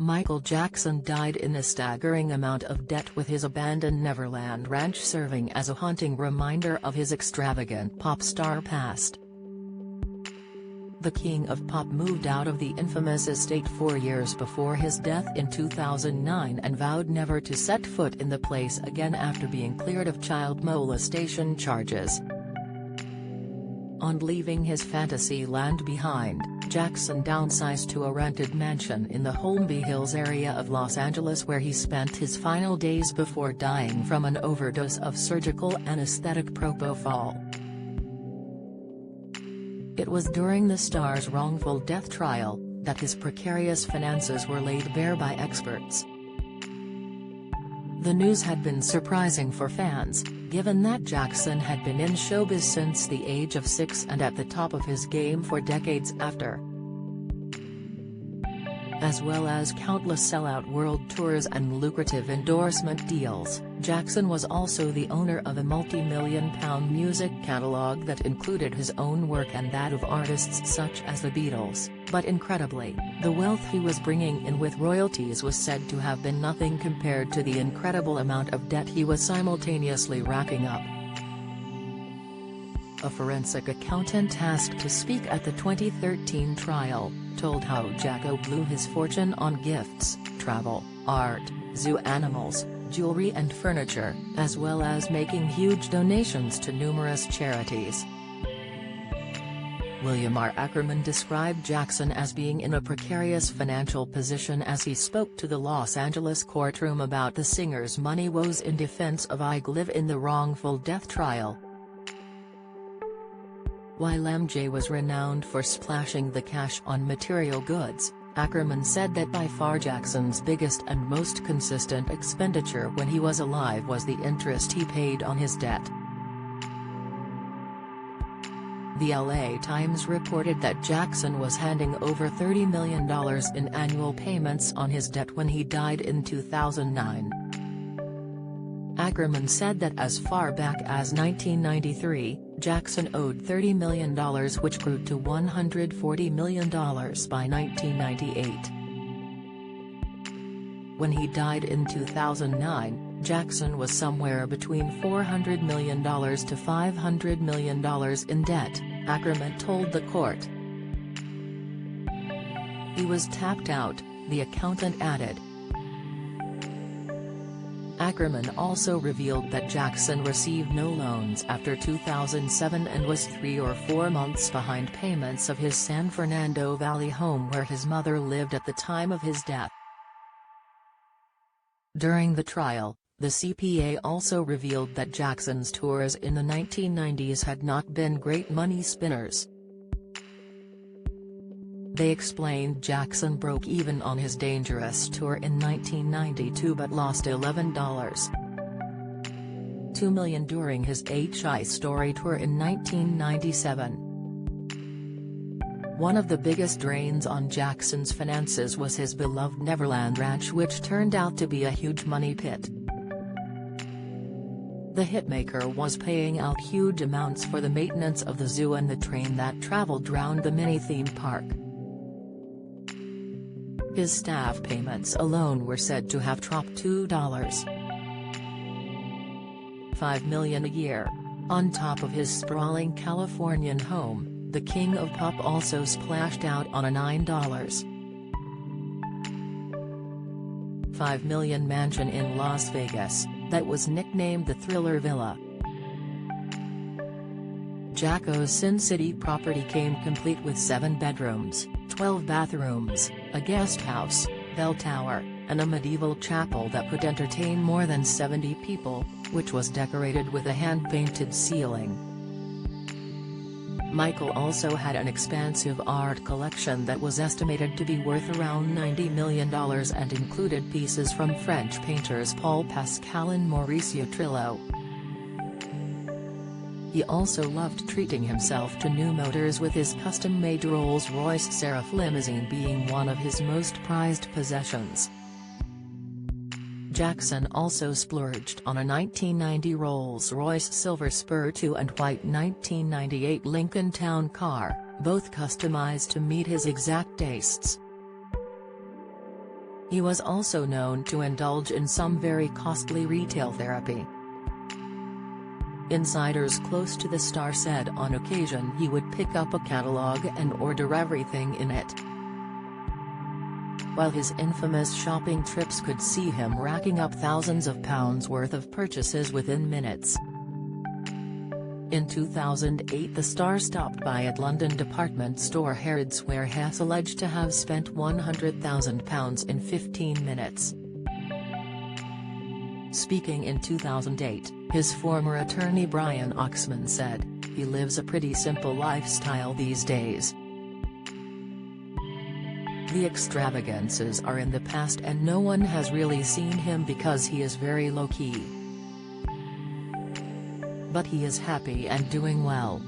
Michael Jackson died in a staggering amount of debt, with his abandoned Neverland Ranch serving as a haunting reminder of his extravagant pop star past. The King of Pop moved out of the infamous estate 4 years before his death in 2009 and vowed never to set foot in the place again after being cleared of child molestation charges. On leaving his fantasy land behind, Jackson downsized to a rented mansion in the Holmby Hills area of Los Angeles, where he spent his final days before dying from an overdose of surgical anesthetic propofol. It was during the star's wrongful death trial that his precarious finances were laid bare by experts. The news had been surprising for fans, given that Jackson had been in showbiz since the age of 6 and at the top of his game for decades after. As well as countless sellout world tours and lucrative endorsement deals, Jackson was also the owner of a multi-million-pound music catalog that included his own work and that of artists such as the Beatles, but incredibly, the wealth he was bringing in with royalties was said to have been nothing compared to the incredible amount of debt he was simultaneously racking up. A forensic accountant asked to speak at the 2013 trial, told how Jacko blew his fortune on gifts, travel, art, zoo animals, jewelry and furniture, as well as making huge donations to numerous charities. William R. Ackerman described Jackson as being in a precarious financial position as he spoke to the Los Angeles courtroom about the singer's money woes in defense of I Live in the wrongful death trial. While MJ was renowned for splashing the cash on material goods, Ackerman said that by far Jackson's biggest and most consistent expenditure when he was alive was the interest he paid on his debt. The LA Times reported that Jackson was handing over $30 million in annual payments on his debt when he died in 2009. Ackerman said that as far back as 1993, Jackson owed $30 million, which grew to $140 million by 1998. When he died in 2009, Jackson was somewhere between $400 million to $500 million in debt, Ackerman told the court. He was tapped out, the accountant added. Ackerman also revealed that Jackson received no loans after 2007 and was 3 or 4 months behind payments of his San Fernando Valley home where his mother lived at the time of his death. During the trial, the CPA also revealed that Jackson's tours in the 1990s had not been great money spinners. They explained Jackson broke even on his Dangerous tour in 1992 but lost $11.2 million during his HI Story tour in 1997. One of the biggest drains on Jackson's finances was his beloved Neverland Ranch, which turned out to be a huge money pit. The hitmaker was paying out huge amounts for the maintenance of the zoo and the train that traveled round the mini-theme park. His staff payments alone were said to have topped $2.5 million a year. On top of his sprawling Californian home, the King of Pop also splashed out on a $9.5 million mansion in Las Vegas, that was nicknamed the Thriller Villa. Jacko's Sin City property came complete with 7 bedrooms, 12 bathrooms, a guest house, bell tower, and a medieval chapel that could entertain more than 70 people, which was decorated with a hand-painted ceiling. Michael also had an expansive art collection that was estimated to be worth around $90 million and included pieces from French painters Paul Pascal and Mauricio Trillo. He also loved treating himself to new motors, with his custom-made Rolls-Royce Seraph limousine being one of his most prized possessions. Jackson also splurged on a 1990 Rolls-Royce Silver Spur 2 and white 1998 Lincoln Town Car, both customized to meet his exact tastes. He was also known to indulge in some very costly retail therapy. Insiders close to the star said on occasion he would pick up a catalog and order everything in it. While his infamous shopping trips could see him racking up thousands of pounds worth of purchases within minutes. In 2008 the star stopped by at London department store Harrods where Hess alleged to have spent £100,000 in 15 minutes. Speaking in 2008, his former attorney Brian Oxman said, "He lives a pretty simple lifestyle these days. The extravagances are in the past and no one has really seen him because he is very low-key. But he is happy and doing well."